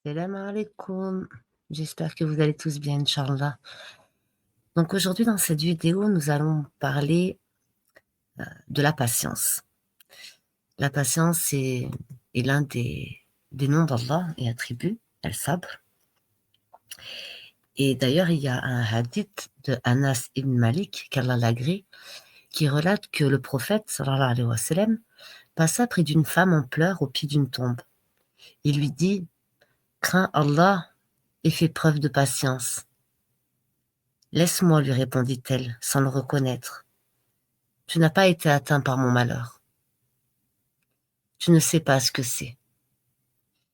Salam alaikum. J'espère que vous allez tous bien, Inch'Allah. Donc aujourd'hui, dans cette vidéo, nous allons parler de la patience. La patience est l'un des noms d'Allah et attributs, al-Sabr. Et d'ailleurs, il y a un hadith de Anas ibn Malik, qu'Allah l'agrée, qui relate que le prophète, sallallahu alayhi wa sallam, passa près d'une femme en pleurs au pied d'une tombe. Il lui dit: Crains Allah et fais preuve de patience. Laisse-moi, lui répondit-elle, sans le reconnaître. Tu n'as pas été atteint par mon malheur. Tu ne sais pas ce que c'est.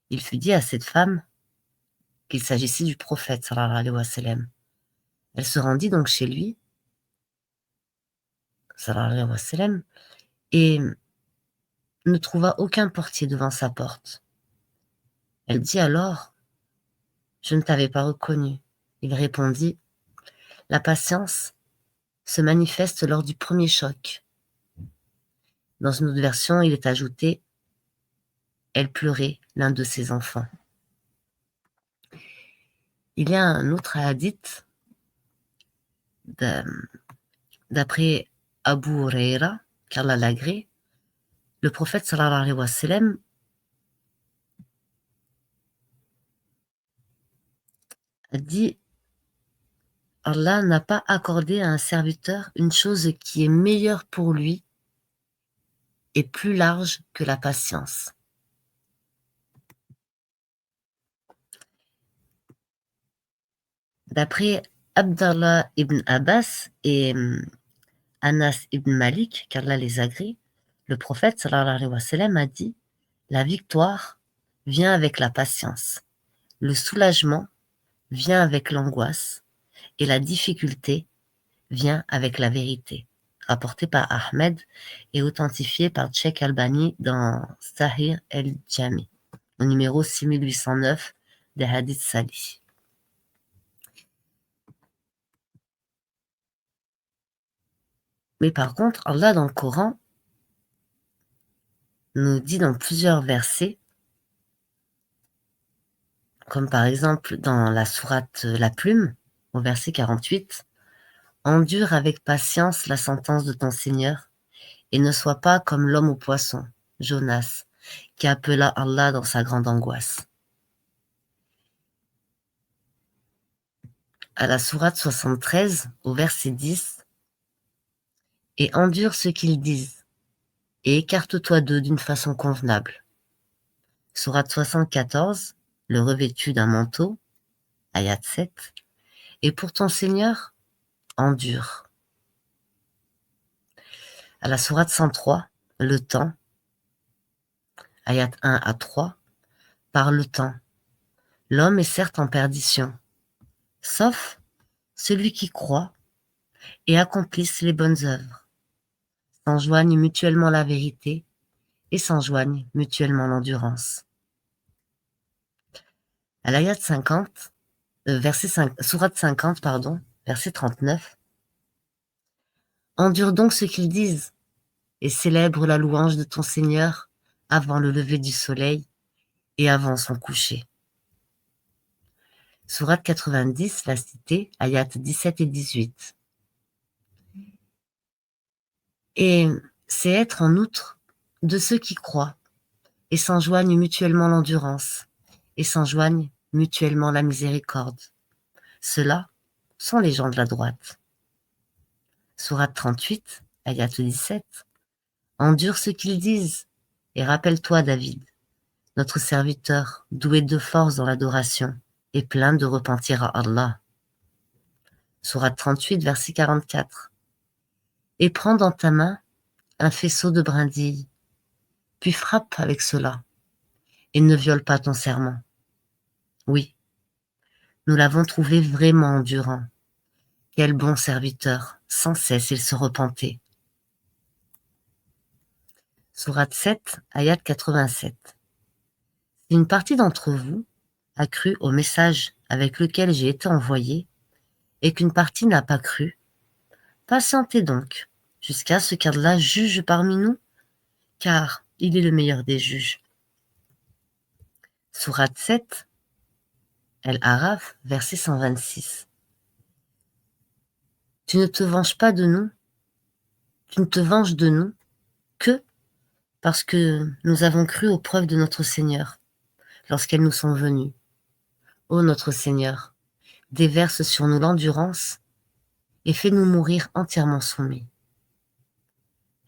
Il fut dit à cette femme qu'il s'agissait du prophète, sallallahu alayhi wa sallam. Elle se rendit donc chez lui, sallallahu alayhi wa sallam, et ne trouva aucun portier devant sa porte. Elle dit alors: Je ne t'avais pas reconnu. Il répondit: La patience se manifeste lors du premier choc. Dans une autre version, il est ajouté: Elle pleurait l'un de ses enfants. Il y a un autre hadith d'après Abu Huraira, qu'Allah l'agrée. Le prophète sallallahu alayhi wa sallam a dit: Allah n'a pas accordé à un serviteur une chose qui est meilleure pour lui et plus large que la patience. D'après Abdallah ibn Abbas et Anas ibn Malik, qu'Allah les agrée, le prophète sallallahu alayhi wa sallam a dit: La victoire vient avec la patience, le soulagement vient avec l'angoisse et la difficulté vient avec la vérité. Rapporté par Ahmed et authentifié par Cheikh Albani dans Sahih el-Jami, au numéro 6809 des Hadiths Salih. Mais par contre, Allah dans le Coran nous dit dans plusieurs versets, comme par exemple dans la sourate La Plume, au verset 48, Endure avec patience la sentence de ton Seigneur et ne sois pas comme l'homme au poisson, Jonas, qui appela Allah dans sa grande angoisse. À la sourate 73, au verset 10, et endure ce qu'ils disent, et écarte-toi d'eux d'une façon convenable. Sourate 74, le revêtu d'un manteau, ayat 7, et pour ton Seigneur, endure. À la sourate 103, le temps, ayat 1 à 3, par le temps. L'homme est certes en perdition, sauf celui qui croit et accomplisse les bonnes œuvres, s'enjoignent mutuellement la vérité et s'enjoignent mutuellement l'endurance. À l'ayat 50, sourate 50, pardon, verset 39, endure donc ce qu'ils disent et célèbre la louange de ton Seigneur avant le lever du soleil et avant son coucher. Sourate 90, la cité, ayat 17 et 18. Et c'est être en outre de ceux qui croient et s'enjoignent mutuellement l'endurance et s'enjoignent mutuellement la miséricorde. Ceux-là sont les gens de la droite. Sourate 38, ayat 17. Endure ce qu'ils disent et rappelle-toi, David, notre serviteur, doué de force dans l'adoration et plein de repentir à Allah. Sourate 38, verset 44. Et prends dans ta main un faisceau de brindilles, puis frappe avec cela, et ne viole pas ton serment. Oui, nous l'avons trouvé vraiment endurant. Quel bon serviteur, sans cesse il se repentait. Sourate 7, ayat 87. Si une partie d'entre vous a cru au message avec lequel j'ai été envoyé, et qu'une partie n'a pas cru, patientez donc jusqu'à ce qu'Allah juge parmi nous, car il est le meilleur des juges. Sourate 7, Al-Araf, verset 126. Tu ne te venges pas de nous, tu ne te venges de nous que parce que nous avons cru aux preuves de notre Seigneur lorsqu'elles nous sont venues. Ô notre Seigneur, déverse sur nous l'endurance et fais-nous mourir entièrement soumis.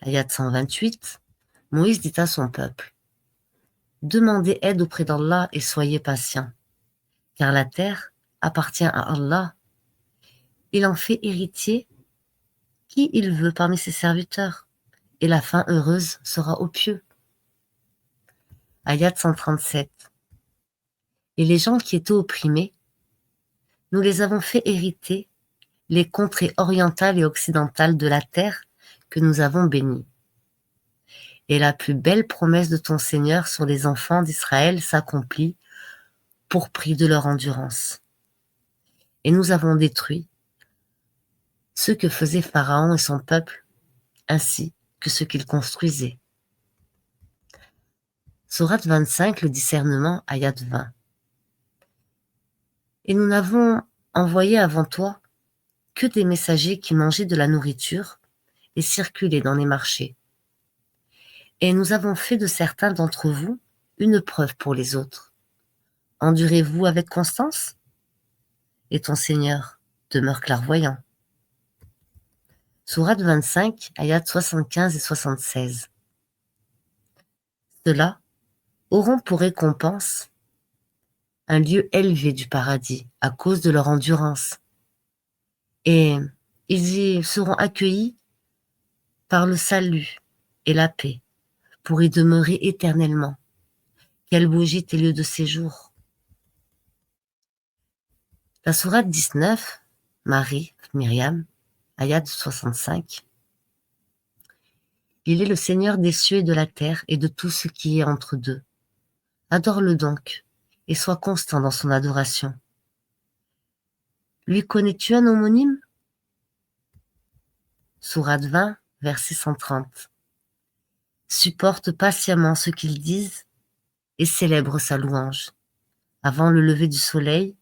Ayat 128, Moïse dit à son peuple, demandez aide auprès d'Allah et soyez patients, car la terre appartient à Allah. Il en fait héritier qui il veut parmi ses serviteurs, et la fin heureuse sera aux pieux. Ayat 137. Et les gens qui étaient opprimés, nous les avons fait hériter les contrées orientales et occidentales de la terre que nous avons bénies. Et la plus belle promesse de ton Seigneur sur les enfants d'Israël s'accomplit pour prix de leur endurance. Et nous avons détruit ce que faisait Pharaon et son peuple, ainsi que ce qu'il construisait. Sourate 25, le discernement, ayat 20. Et nous n'avons envoyé avant toi que des messagers qui mangeaient de la nourriture et circulaient dans les marchés. Et nous avons fait de certains d'entre vous une preuve pour les autres. Endurez-vous avec constance? Et ton Seigneur demeure clairvoyant. Sourate 25, ayat 75 et 76. Ceux-là auront pour récompense un lieu élevé du paradis à cause de leur endurance. Et ils y seront accueillis par le salut et la paix pour y demeurer éternellement. Quel beau gîte et lieu de séjour. La sourate 19, Marie, Myriam, ayat 65. Il est le Seigneur des cieux et de la terre et de tout ce qui est entre deux. Adore-le donc et sois constant dans son adoration. Lui connais-tu un homonyme? Sourate 20, verset 130. Supporte patiemment ce qu'ils disent et célèbre sa louange, avant le lever du soleil,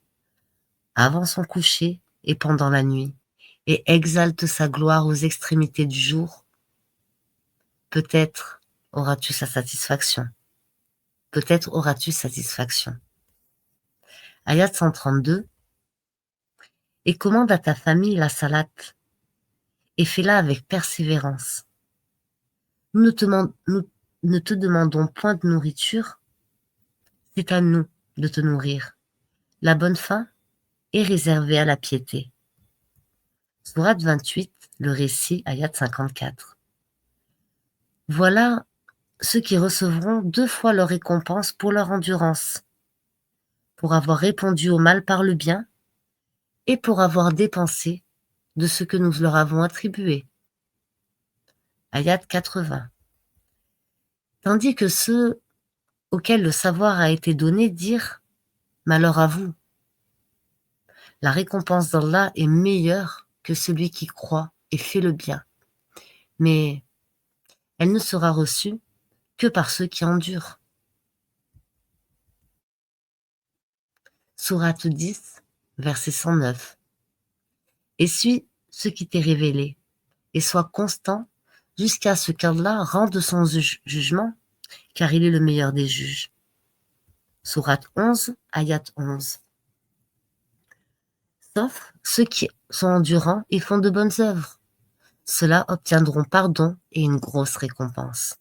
avant son coucher et pendant la nuit, et exalte sa gloire aux extrémités du jour. Peut-être auras-tu sa satisfaction. Peut-être auras-tu satisfaction. Ayat 132. Et commande à ta famille la salate, et fais-la avec persévérance. Nous ne te demandons point de nourriture, c'est à nous de te nourrir. La bonne faim est réservée à la piété. Sourate 28, le récit, ayat 54. Voilà ceux qui recevront 2 fois leur récompense pour leur endurance, pour avoir répondu au mal par le bien et pour avoir dépensé de ce que nous leur avons attribué. Ayat 80. Tandis que ceux auxquels le savoir a été donné dirent « Malheur à vous ». La récompense d'Allah est meilleure que celui qui croit et fait le bien, mais elle ne sera reçue que par ceux qui endurent. Sourate 10, verset 109. Et suis ce qui t'est révélé, et sois constant jusqu'à ce qu'Allah rende son jugement, car il est le meilleur des juges. Sourate 11, ayat 11. Sauf ceux qui sont endurants et font de bonnes œuvres. Ceux-là obtiendront pardon et une grosse récompense.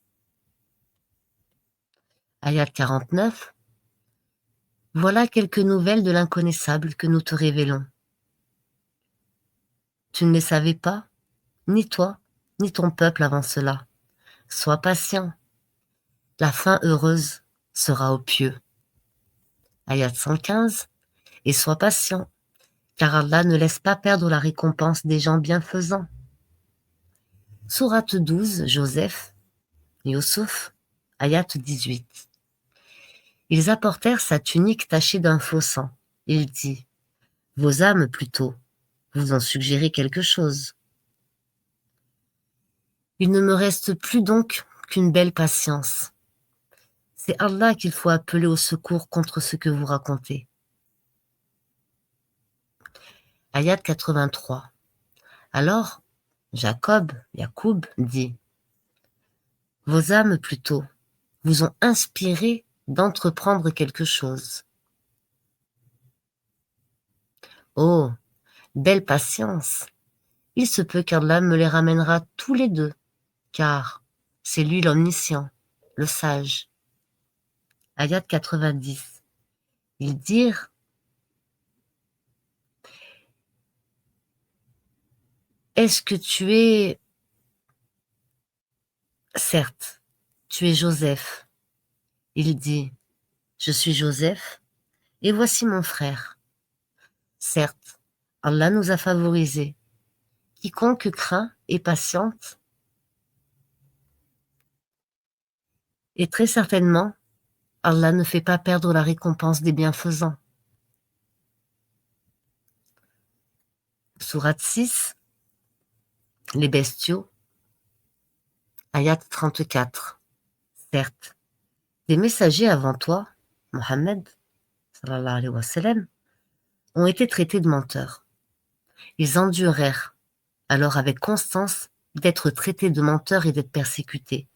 Ayat 49. Voilà quelques nouvelles de l'inconnaissable que nous te révélons. Tu ne les savais pas, ni toi, ni ton peuple avant cela. Sois patient. La fin heureuse sera aux pieux. Ayat 115. Et sois patient, car Allah ne laisse pas perdre la récompense des gens bienfaisants. Sourate 12, Joseph, Yusuf, ayat 18. Ils apportèrent sa tunique tachée d'un faux sang. Il dit, vos âmes plutôt, vous en suggérez quelque chose. Il ne me reste plus donc qu'une belle patience. C'est Allah qu'il faut appeler au secours contre ce que vous racontez. Ayat 83. Alors, Yacoub dit, vos âmes plutôt vous ont inspiré d'entreprendre quelque chose. Oh, belle patience! Il se peut qu'Allah me les ramènera tous les deux, car c'est lui l'omniscient, le sage. Ayat 90. Ils dirent, est-ce que tu es... Certes, tu es Joseph. Il dit, je suis Joseph, et voici mon frère. Certes, Allah nous a favorisés. Quiconque craint et patiente, et très certainement, Allah ne fait pas perdre la récompense des bienfaisants. Sourate 6, les bestiaux, ayat 34. Certes, des messagers avant toi, Mohammed, sallallahu alayhi wa sallam, ont été traités de menteurs. Ils endurèrent alors avec constance d'être traités de menteurs et d'être persécutés,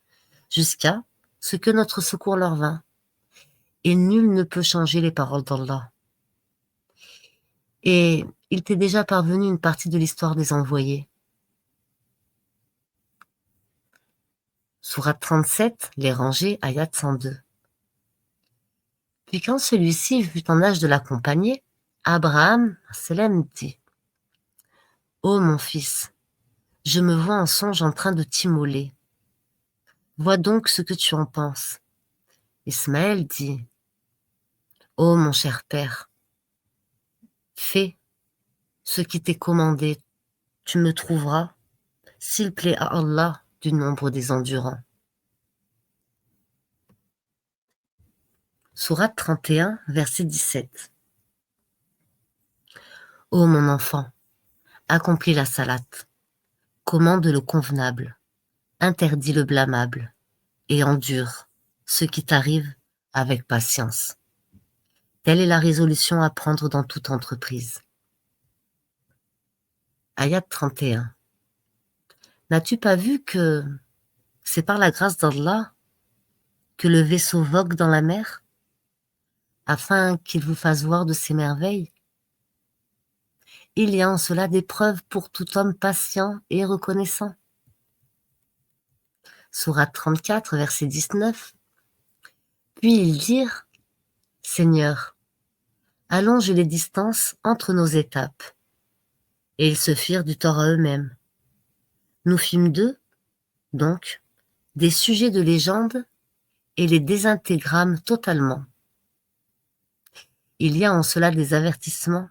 jusqu'à ce que notre secours leur vint. Et nul ne peut changer les paroles d'Allah. Et il t'est déjà parvenu une partie de l'histoire des envoyés. Sourate 37, les rangées, ayat 102. Puis quand celui-ci fut en âge de l'accompagner, Abraham, salam, dit, ô mon fils, je me vois en songe en train de t'immoler. Vois donc ce que tu en penses. Ismaël dit, ô mon cher père, fais ce qui t'est commandé, tu me trouveras, s'il plaît à Allah, du nombre des endurants. Sourate 31, verset 17. Ô mon enfant, accomplis la salate, commande le convenable, interdis le blâmable, et endure ce qui t'arrive avec patience. Telle est la résolution à prendre dans toute entreprise. Ayat 31. N'as-tu pas vu que c'est par la grâce d'Allah que le vaisseau vogue dans la mer, afin qu'il vous fasse voir de ses merveilles? Il y a en cela des preuves pour tout homme patient et reconnaissant. Sourate 34, verset 19. Puis ils dirent, Seigneur, allonge les distances entre nos étapes. Et ils se firent du tort à eux-mêmes. Nous fîmes d'eux, donc, des sujets de légende et les désintégrâmes totalement. Il y a en cela des avertissements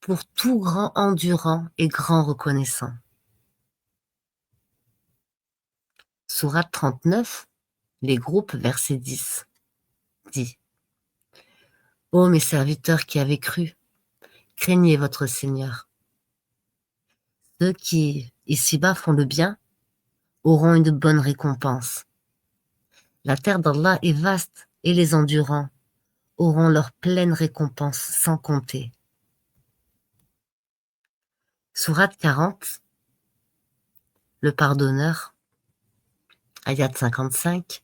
pour tout grand endurant et grand reconnaissant. Sourate 39, les groupes, verset 10, dit, ô mes serviteurs qui avez cru, craignez votre Seigneur. Ceux qui, ici-bas, font le bien, auront une bonne récompense. La terre d'Allah est vaste et les endurants auront leur pleine récompense sans compter. Sourate 40, le pardonneur, ayat 55,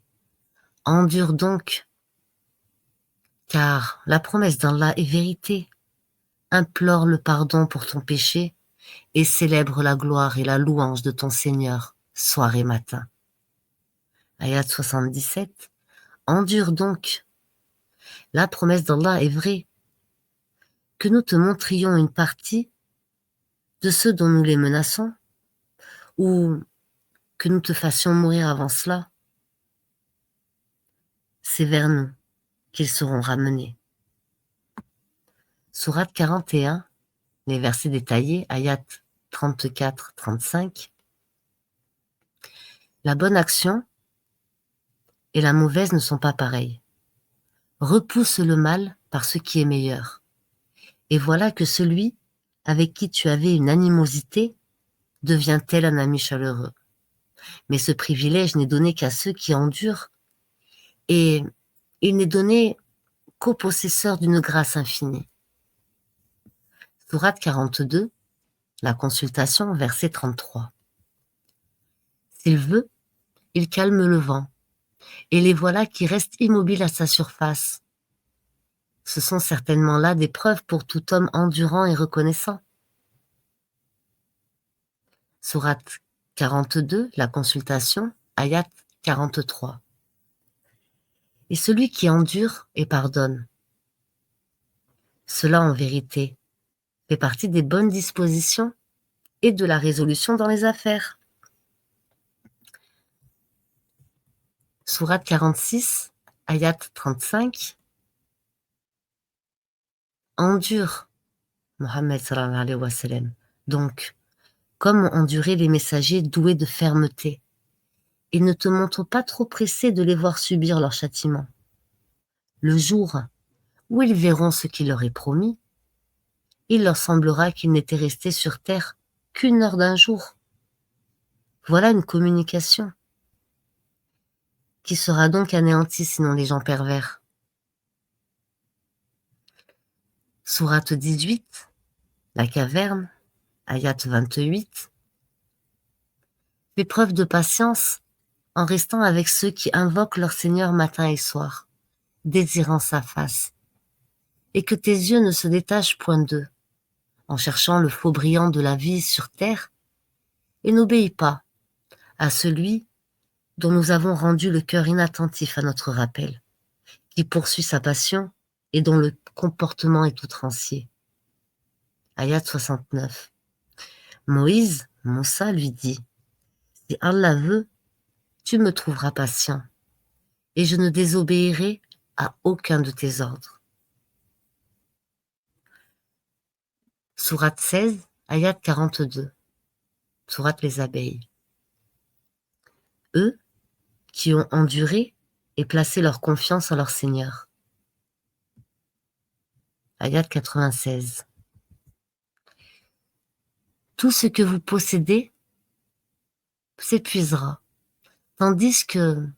endure donc, car la promesse d'Allah est vérité. Implore le pardon pour ton péché et célèbre la gloire et la louange de ton Seigneur, soir et matin. Ayat 77, endure donc. La promesse d'Allah est vraie. Que nous te montrions une partie de ceux dont nous les menaçons, ou que nous te fassions mourir avant cela, c'est vers nous qu'ils seront ramenés. Sourate 41, les versets détaillés, ayat 34-35. La bonne action et la mauvaise ne sont pas pareilles. Repousse le mal par ce qui est meilleur. Et voilà que celui avec qui tu avais une animosité devient tel un ami chaleureux. Mais ce privilège n'est donné qu'à ceux qui endurent, et il n'est donné qu'aux possesseurs d'une grâce infinie. Sourate 42, la consultation, verset 33. S'il veut, il calme le vent, et les voilà qui restent immobiles à sa surface. Ce sont certainement là des preuves pour tout homme endurant et reconnaissant. Sourate 42, la consultation, ayat 43. Et celui qui endure et pardonne. Cela, en vérité, fait partie des bonnes dispositions et de la résolution dans les affaires. Sourate 46, ayat 35. Endure, Mohammed sallallahu alayhi wa sallam. Donc, comme ont enduré les messagers doués de fermeté, et ne te montre pas trop pressé de les voir subir leur châtiment. Le jour où ils verront ce qui leur est promis, il leur semblera qu'ils n'étaient restés sur terre qu'une heure d'un jour. Voilà une communication qui sera donc anéantie sinon les gens pervers. Sourate 18, la caverne, ayat 28. Fais preuve de patience en restant avec ceux qui invoquent leur Seigneur matin et soir, désirant sa face, et que tes yeux ne se détachent point d'eux, en cherchant le faux brillant de la vie sur terre, et n'obéis pas à celui dont nous avons rendu le cœur inattentif à notre rappel, qui poursuit sa passion et dont le comportement est outrancier. Ayat 69. Moïse, Moussa, lui dit, « Si Allah veut, tu me trouveras patient, et je ne désobéirai à aucun de tes ordres. » Sourate 16, ayat 42. Sourate les abeilles. Eux qui ont enduré et placé leur confiance en leur Seigneur. Ayat 96. Tout ce que vous possédez s'épuisera, tandis que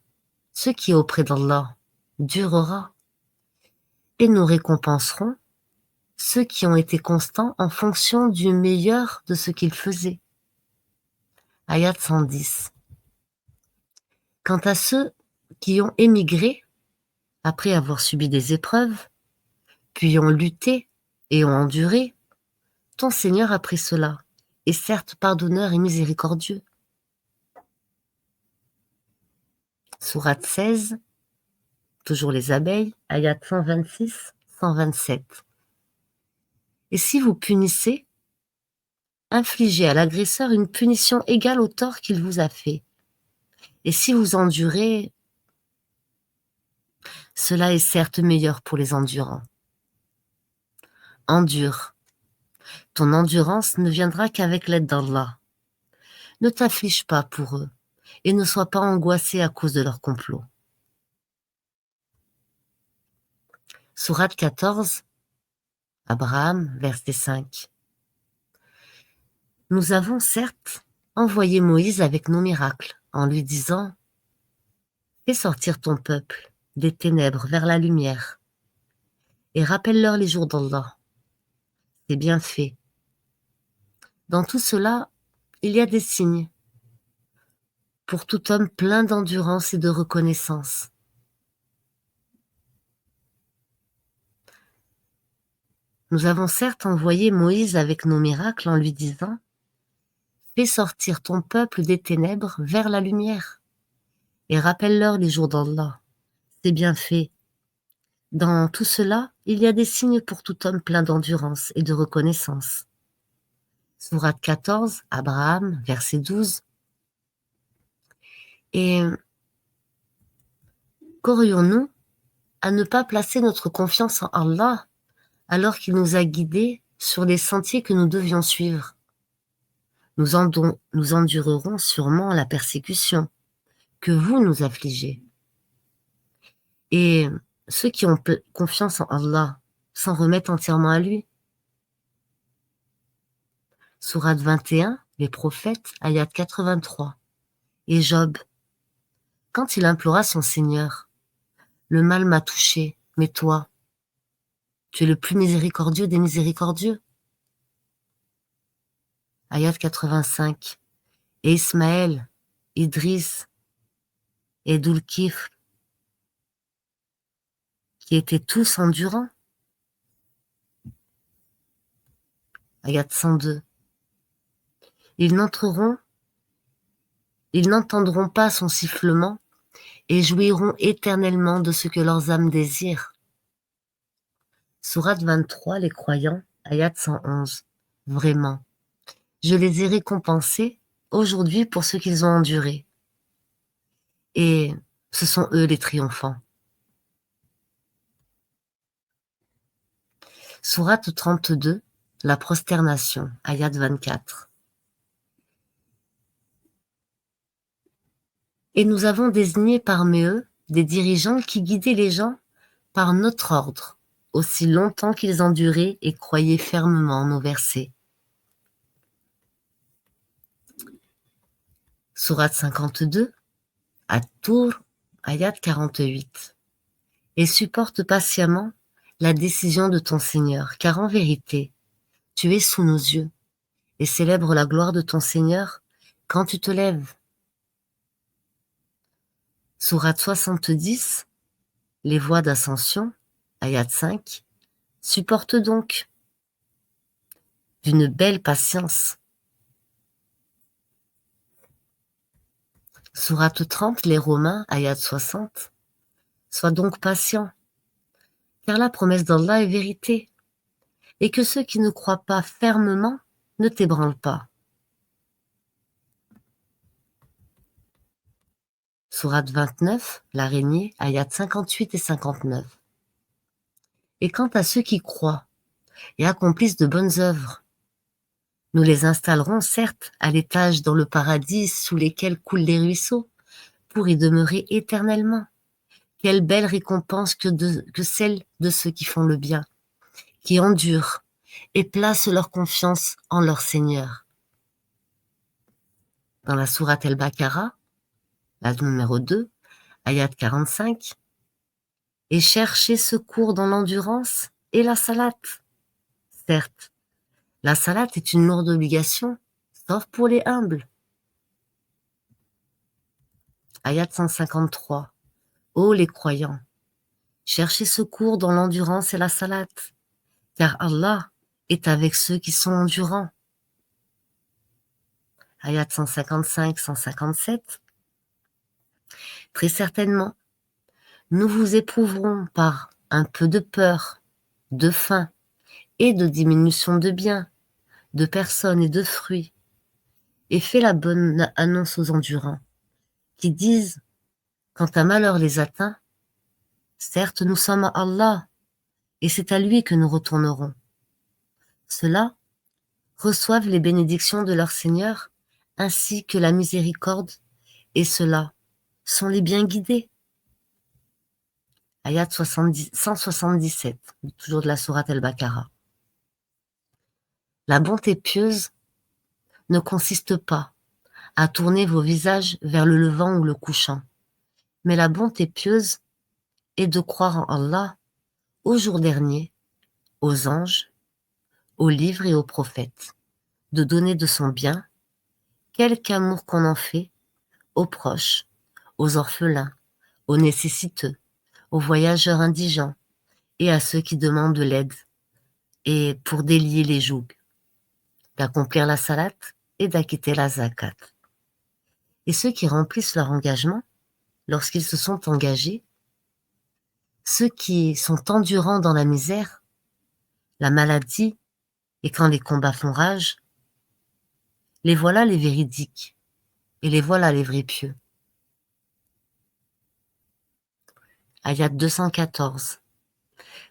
ce qui est auprès d'Allah durera, et nous récompenserons ceux qui ont été constants en fonction du meilleur de ce qu'ils faisaient. Ayat 110. Quant à ceux qui ont émigré, après avoir subi des épreuves, puis ont lutté et ont enduré, ton Seigneur a pris cela, est certes pardonneur et miséricordieux. Sourate 16, toujours les abeilles, ayat 126, 127. Et si vous punissez, infligez à l'agresseur une punition égale au tort qu'il vous a fait. Et si vous endurez, cela est certes meilleur pour les endurants. Endure. Ton endurance ne viendra qu'avec l'aide d'Allah. Ne t'afflige pas pour eux et ne sois pas angoissé à cause de leur complot. Sourate 14, Abraham, verset 5. Nous avons certes envoyé Moïse avec nos miracles en lui disant « Fais sortir ton peuple des ténèbres vers la lumière et rappelle-leur les jours d'Allah. C'est bien fait. Dans tout cela, il y a des signes pour tout homme plein d'endurance et de reconnaissance. » Nous avons certes envoyé Moïse avec nos miracles en lui disant « Fais sortir ton peuple des ténèbres vers la lumière et rappelle-leur les jours d'Allah. C'est bien fait. Dans tout cela, il y a des signes pour tout homme plein d'endurance et de reconnaissance. » Sourate 14, Abraham, verset 12. Et qu'aurions-nous à ne pas placer notre confiance en Allah alors qu'il nous a guidés sur les sentiers que nous devions suivre? Nous endurerons sûrement la persécution que vous nous affligez. Et ceux qui ont confiance en Allah s'en remettent entièrement à lui. Sourate 21, les prophètes, ayat 83. Et Job, quand il implora son Seigneur, « Le mal m'a touché, mais toi, tu es le plus miséricordieux des miséricordieux. » Ayat 85. Et Ismaël, Idriss et Dhul-Kifl, qui étaient tous endurants. Ayat 102. Ils n'entendront pas son sifflement et jouiront éternellement de ce que leurs âmes désirent. Sourate 23, les croyants, Ayat 111. Vraiment, je les ai récompensés aujourd'hui pour ce qu'ils ont enduré. Et ce sont eux les triomphants. Sourate 32, la prosternation, Ayat 24. Et nous avons désigné parmi eux des dirigeants qui guidaient les gens par notre ordre, aussi longtemps qu'ils enduraient et croyaient fermement en nos versets. Sourate 52, At-Tur, Ayat 48. Et supporte patiemment la décision de ton Seigneur, car en vérité, tu es sous nos yeux, et célèbre la gloire de ton Seigneur quand tu te lèves. Sourate 70, les voies d'ascension, Ayat 5, supporte donc d'une belle patience. Sourate 30, les Romains, Ayat 60, sois donc patient, car la promesse d'Allah est vérité, et que ceux qui ne croient pas fermement ne t'ébranlent pas. Sourate 29, l'araignée, Ayat 58 et 59. Et quant à ceux qui croient et accomplissent de bonnes œuvres, nous les installerons certes à l'étage dans le paradis sous lesquels coulent les ruisseaux, pour y demeurer éternellement. Quelle belle récompense que celle de ceux qui font le bien, qui endurent et placent leur confiance en leur Seigneur. Dans la sourate El-Baqarah, la numéro 2, ayat 45, et chercher secours dans l'endurance et la salate. Certes, la salate est une lourde obligation, sauf pour les humbles. Ayat 153. Ô les croyants, cherchez secours dans l'endurance et la salate, car Allah est avec ceux qui sont endurants. Ayat 155-157. Très certainement, nous vous éprouverons par un peu de peur, de faim et de diminution de biens, de personnes et de fruits, et fais la bonne annonce aux endurants, qui disent, quand un malheur les atteint, certes nous sommes à Allah, et c'est à lui que nous retournerons. Ceux-là reçoivent les bénédictions de leur Seigneur, ainsi que la miséricorde, et ceux-là sont les bien guidés. Ayat 177, toujours de la sourate El-Baqarah. La bonté pieuse ne consiste pas à tourner vos visages vers le levant ou le couchant, mais la bonté pieuse est de croire en Allah, au jour dernier, aux anges, aux livres et aux prophètes, de donner de son bien, quelque amour qu'on en fait, aux proches, aux orphelins, aux nécessiteux, aux voyageurs indigents et à ceux qui demandent de l'aide, et pour délier les jougs, d'accomplir la salate et d'acquitter la zakat. Et ceux qui remplissent leur engagement, lorsqu'ils se sont engagés, ceux qui sont endurants dans la misère, la maladie et quand les combats font rage, les voilà les véridiques et les voilà les vrais pieux. Ayat 214.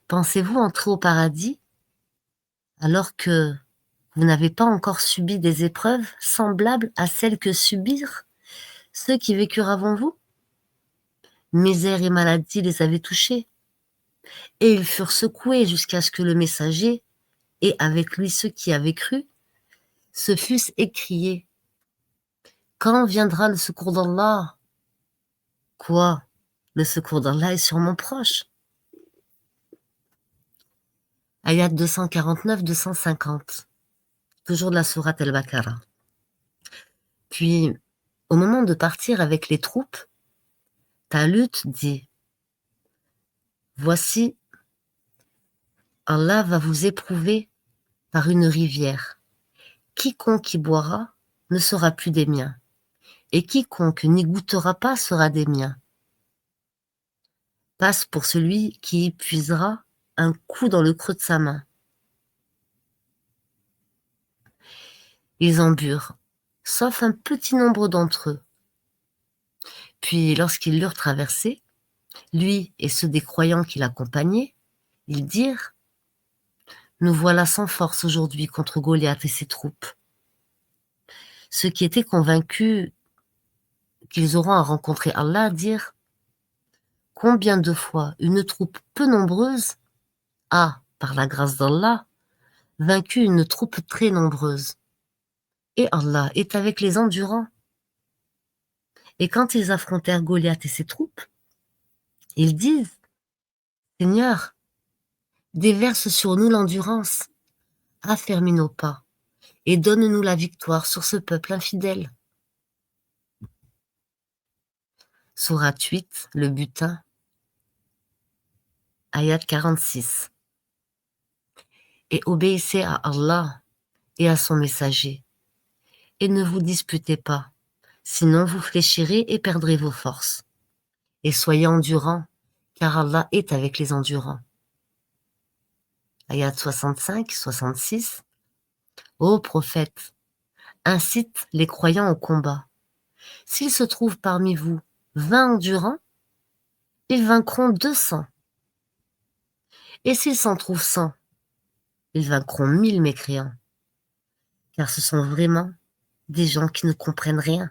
Pensez-vous entrer au paradis alors que vous n'avez pas encore subi des épreuves semblables à celles que subirent ceux qui vécurent avant vous? Misère et maladie les avaient touchés, et ils furent secoués jusqu'à ce que le messager, et avec lui ceux qui avaient cru, se fussent écriés. Quand viendra le secours d'Allah? Quoi? Le secours d'Allah est sûrement proche. Ayat 249-250. toujours de la sourate Al-Baqarah. Puis, au moment de partir avec les troupes, Talut dit: Voici, Allah va vous éprouver par une rivière. Quiconque y boira ne sera plus des miens, et quiconque n'y goûtera pas sera des miens. Passe pour celui qui y puisera un coup dans le creux de sa main. Ils en burent, sauf un petit nombre d'entre eux. Puis, lorsqu'ils l'eurent traversé, lui et ceux des croyants qui l'accompagnaient, ils dirent: Nous voilà sans force aujourd'hui contre Goliath et ses troupes. Ceux qui étaient convaincus qu'ils auront à rencontrer Allah dirent: Combien de fois une troupe peu nombreuse a, par la grâce d'Allah, vaincu une troupe très nombreuse. Et Allah est avec les endurants. Et quand ils affrontèrent Goliath et ses troupes, ils disent: Seigneur, déverse sur nous l'endurance, affermis nos pas, et donne-nous la victoire sur ce peuple infidèle. Sourate 8, le butin, ayat 46. Et obéissez à Allah et à son messager, et ne vous disputez pas, sinon vous fléchirez et perdrez vos forces. Et soyez endurants, car Allah est avec les endurants. Ayat 65, 66. Ô prophète, incite les croyants au combat. S'il se trouve parmi vous 20 endurants, ils vaincront 200. Et s'il s'en trouve 100, ils vaincront 1000 mécréants. Car ce sont vraiment des gens qui ne comprennent rien.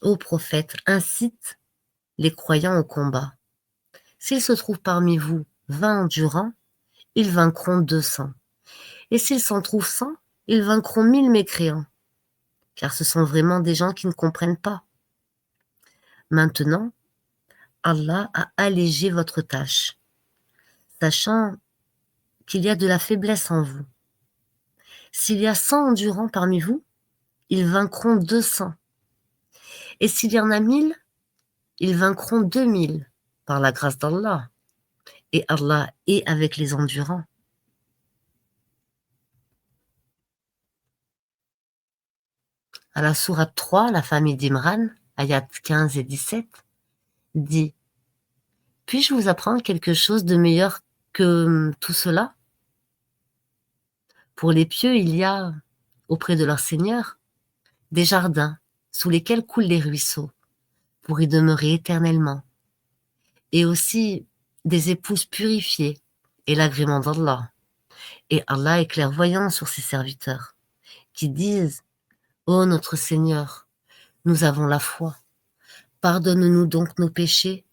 Ô prophète, incite les croyants au combat. S'il se trouve parmi vous 20 endurants, ils vaincront 200. Et s'ils s'en trouvent 100, ils vaincront 1000 mécréants. Car ce sont vraiment des gens qui ne comprennent pas. Maintenant, Allah a allégé votre tâche, sachant qu'il y a de la faiblesse en vous. S'il y a 100 endurants parmi vous, ils vaincront 200. Et s'il y en a 1000, ils vaincront 2000 par la grâce d'Allah. Et Allah est avec les endurants. À la sourate 3, la famille d'Imran, ayat 15 et 17, dit: Puis-je vous apprendre quelque chose de meilleur que tout cela? Pour les pieux, il y a, auprès de leur Seigneur, des jardins sous lesquels coulent les ruisseaux, pour y demeurer éternellement, et aussi des épouses purifiées et l'agrément d'Allah. Et Allah est clairvoyant sur ses serviteurs, qui disent: Ô notre Seigneur, nous avons la foi, pardonne-nous donc nos péchés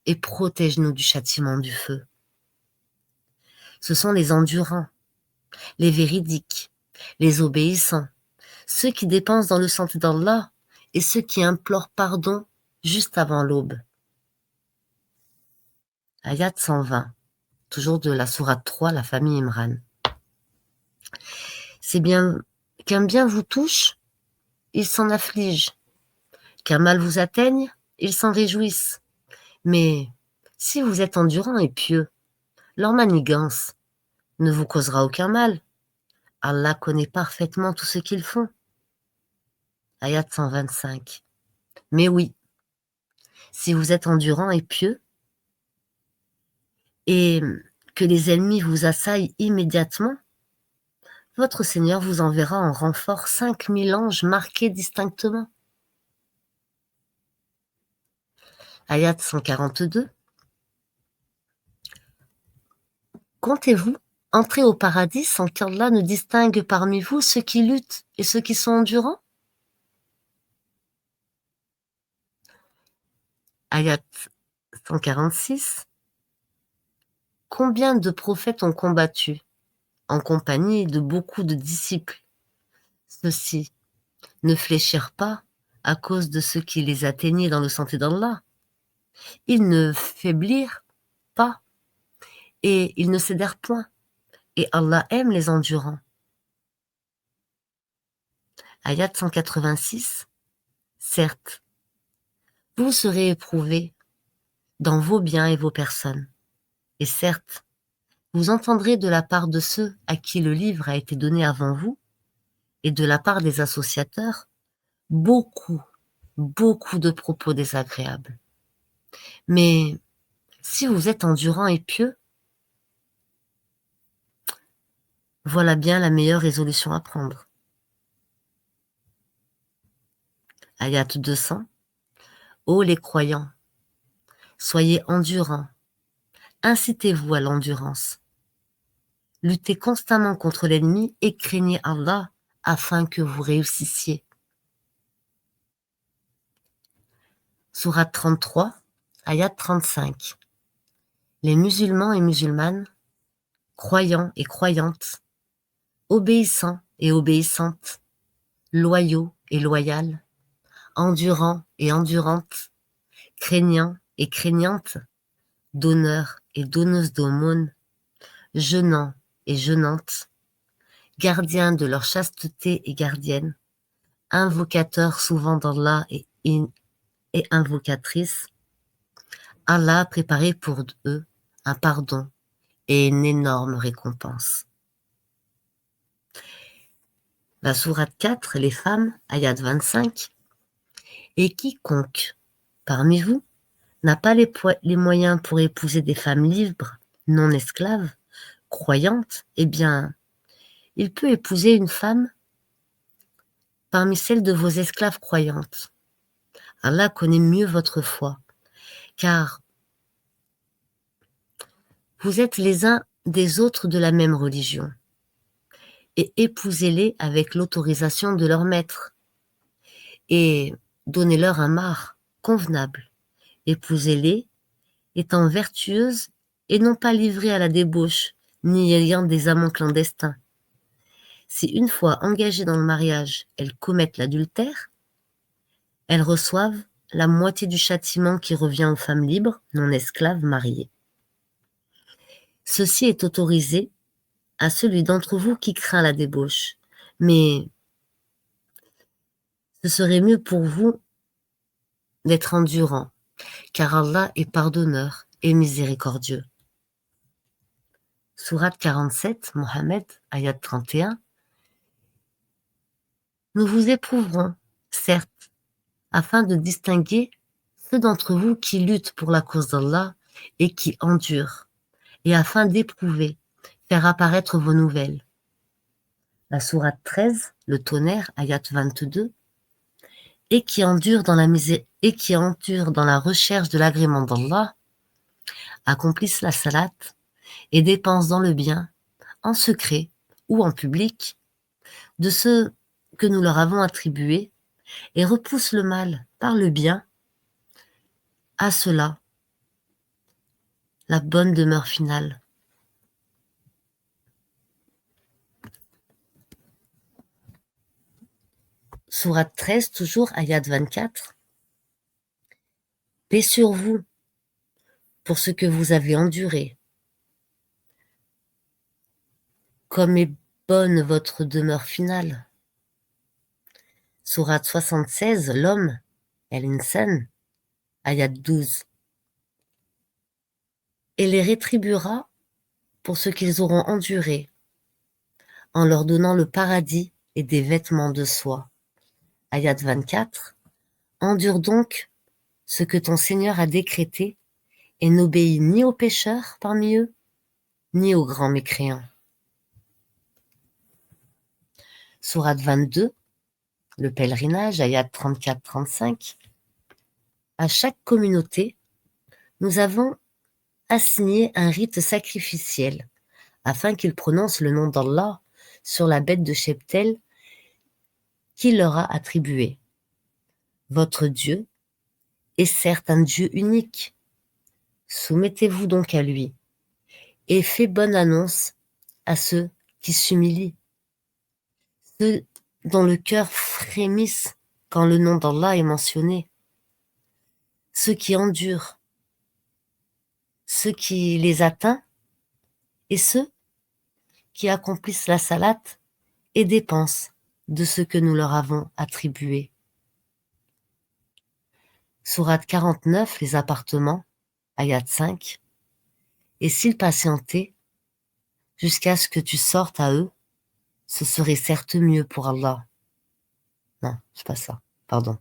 et protège-nous du châtiment du feu. Ce sont les endurants, les véridiques, les obéissants, ceux qui dépensent dans le sentier d'Allah et ceux qui implorent pardon juste avant l'aube. Ayat 120, toujours de la sourate 3, la famille Imran. C'est bien qu'un bien vous touche, ils s'en affligent. Qu'un mal vous atteigne, ils s'en réjouissent. Mais si vous êtes endurant et pieux, leur manigance ne vous causera aucun mal. Allah connaît parfaitement tout ce qu'ils font. Ayat 125. Mais oui, si vous êtes endurant et pieux, et que les ennemis vous assaillent immédiatement, votre Seigneur vous enverra en renfort 5000 anges marqués distinctement. Ayat 142. Comptez-vous entrer au paradis sans qu'Allah ne distingue parmi vous ceux qui luttent et ceux qui sont endurants? Ayat 146. Combien de prophètes ont combattu en compagnie de beaucoup de disciples? Ceux-ci ne fléchirent pas à cause de ce qui les atteignait dans le sentier d'Allah. Ils ne faiblirent pas et ils ne cédèrent point, et Allah aime les endurants. Ayat 186. Certes, vous serez éprouvés dans vos biens et vos personnes, et certes, vous entendrez de la part de ceux à qui le livre a été donné avant vous, et de la part des associateurs, beaucoup, beaucoup de propos désagréables. Mais si vous êtes endurant et pieux, voilà bien la meilleure résolution à prendre. Ayat 200. Ô les croyants, soyez endurants, incitez-vous à l'endurance. Luttez constamment contre l'ennemi et craignez Allah afin que vous réussissiez. Sourate 33, ayat 35. Les musulmans et musulmanes, croyants et croyantes, obéissants et obéissantes, loyaux et loyales, endurants et endurantes, craignants et craignantes, donneurs et donneuses d'aumône, jeûnants et jeûnantes, gardiens de leur chasteté et gardiennes, invocateurs souvent d'Allah et invocatrices, Allah a préparé pour eux un pardon et une énorme récompense. La sourate 4, les femmes, ayat 25. Et quiconque parmi vous n'a pas les moyens pour épouser des femmes libres, non esclaves, croyantes, eh bien, il peut épouser une femme parmi celles de vos esclaves croyantes. Allah connaît mieux votre foi, car vous êtes les uns des autres de la même religion, et épousez-les avec l'autorisation de leur maître, et donnez-leur un mars convenable. Épousez-les étant vertueuses et non pas livrées à la débauche, ni ayant des amants clandestins. Si une fois engagées dans le mariage, elles commettent l'adultère, elles reçoivent la moitié du châtiment qui revient aux femmes libres, non esclaves, mariées. Ceci est autorisé à celui d'entre vous qui craint la débauche, mais ce serait mieux pour vous d'être endurant, car Allah est pardonneur et miséricordieux. Sourate 47, Mohammed, ayat 31. Nous vous éprouverons, certes, afin de distinguer ceux d'entre vous qui luttent pour la cause d'Allah et qui endurent, et afin d'éprouver, faire apparaître vos nouvelles. La sourate 13, le tonnerre, ayat 22, et qui endurent dans la recherche de l'agrément d'Allah, accomplissent la salate et dépensent dans le bien, en secret ou en public, de ceux que nous leur avons attribués, et repoussent le mal par le bien, à cela la bonne demeure finale. Sourate 13, toujours, ayat 24. Paix sur vous pour ce que vous avez enduré. Comme est bonne votre demeure finale. Sourate 76, l'homme, El-Insan, ayat 12. Et les rétribuera pour ce qu'ils auront enduré, en leur donnant le paradis et des vêtements de soie. Ayat 24. Endure donc ce que ton Seigneur a décrété et n'obéis ni aux pécheurs parmi eux, ni aux grands mécréants. Sourate 22, le pèlerinage, ayat 34-35. À chaque communauté, nous avons assigné un rite sacrificiel afin qu'ils prononcent le nom d'Allah sur la bête de cheptel qu'il leur a attribuée. Votre Dieu est certes un Dieu unique. Soumettez-vous donc à lui et faites bonne annonce à ceux qui s'humilient, ceux dont le cœur frémisse quand le nom d'Allah est mentionné, ceux qui endurent, ceux qui les atteignent et ceux qui accomplissent la salate et dépensent de ce que nous leur avons attribué. Sourate 49, les appartements, ayat 5. Et s'ils patientaient jusqu'à ce que tu sortes à eux, ce serait certes mieux pour Allah. Non, c'est pas ça, pardon.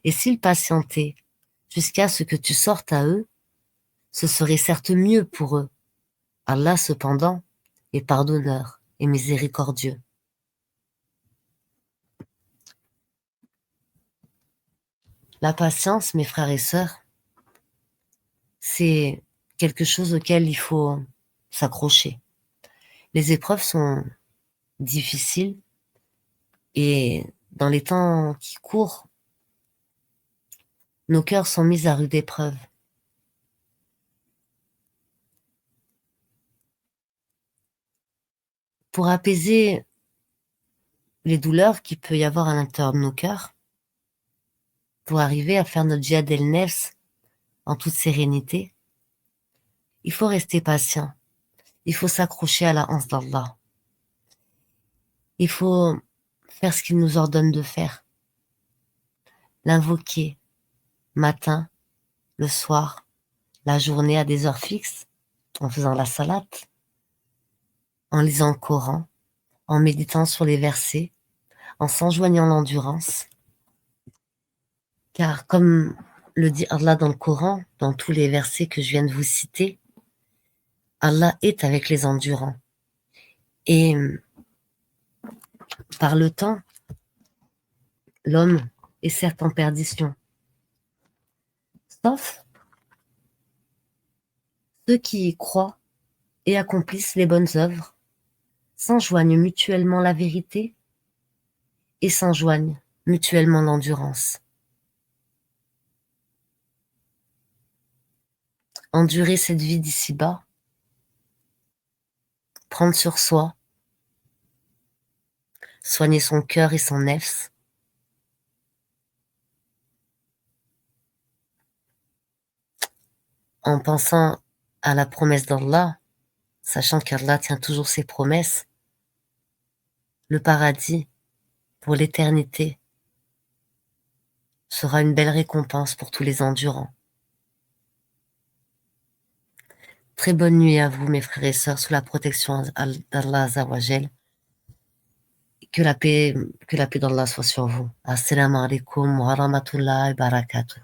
Et s'ils patientaient jusqu'à ce que tu sortes à eux, ce serait certes mieux pour eux. Allah, cependant, est pardonneur et miséricordieux. La patience, mes frères et sœurs, c'est quelque chose auquel il faut s'accrocher. Les épreuves sont difficiles et dans les temps qui courent, nos cœurs sont mis à rude épreuve. Pour apaiser les douleurs qu'il peut y avoir à l'intérieur de nos cœurs, pour arriver à faire notre djihad el-nefs en toute sérénité, il faut rester patient. Il faut s'accrocher à la hanse d'Allah. Il faut faire ce qu'il nous ordonne de faire. L'invoquer matin, le soir, la journée à des heures fixes, en faisant la salate, en lisant le Coran, en méditant sur les versets, en s'enjoignant l'endurance. Car comme le dit Allah dans le Coran, dans tous les versets que je viens de vous citer, Allah est avec les endurants. Et par le temps, l'homme est certes en perdition. Sauf ceux qui y croient et accomplissent les bonnes œuvres, s'enjoignent mutuellement la vérité et s'enjoignent mutuellement l'endurance. Endurer cette vie d'ici-bas, prendre sur soi, soigner son cœur et son nefs, en pensant à la promesse d'Allah, sachant qu'Allah tient toujours ses promesses, le paradis pour l'éternité sera une belle récompense pour tous les endurants. Très bonne nuit à vous, mes frères et sœurs, sous la protection d'Allah Azawajal. Que la paix d'Allah soit sur vous. Assalamu alaikum wa rahmatullahi wa barakatuh.